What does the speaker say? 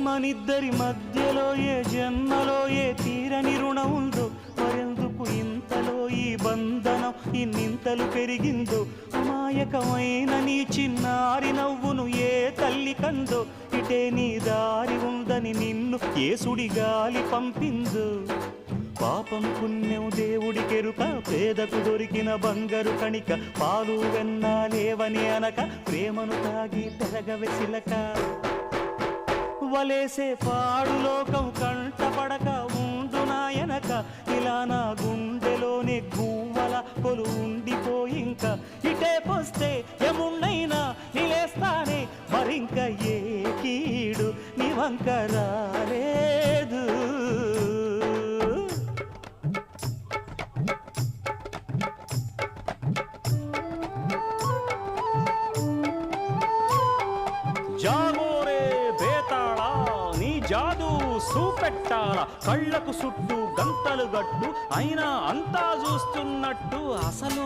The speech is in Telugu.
మనిద్దరి మధ్యలో ఏ జన్మలో ఏ తీరని రుణం ఉందో, మరెందుకు ఇంతలో ఈ బంధనం ఇన్నింతలు పెరిగిందో. అమాయకమైన నీ చిన్నారి నవ్వును ఏ తల్లి కందో, ఇటే నీ దారి ఉందని నిన్ను ఏ సుడిగాలి పంపిందో. పాపం పుణ్యం దేవుడికెరుక, పేదకు దొరికిన బంగారు కణిక, పాలు వెన్నాలేవని అనక ప్రేమను తాగి పెరగవెసిలక. వలేసే పాడు లోకం కంటపడక ఉండు నాయనక, ఇలా నా గుండెలోనే గువ్వల కొలు ఉండిపోయింక. ఇటే పోస్తే ఎమున్నైనా నిలేస్తానే, మరింక ఏ కీడు నీ వంక రాలేదు. జాగోరే బేతాళా, నీ జాదు సూపెట్టాలా, కళ్ళకు సుట్టు గంతలు గట్టు అయినా అంతా చూస్తున్నట్టు అసలు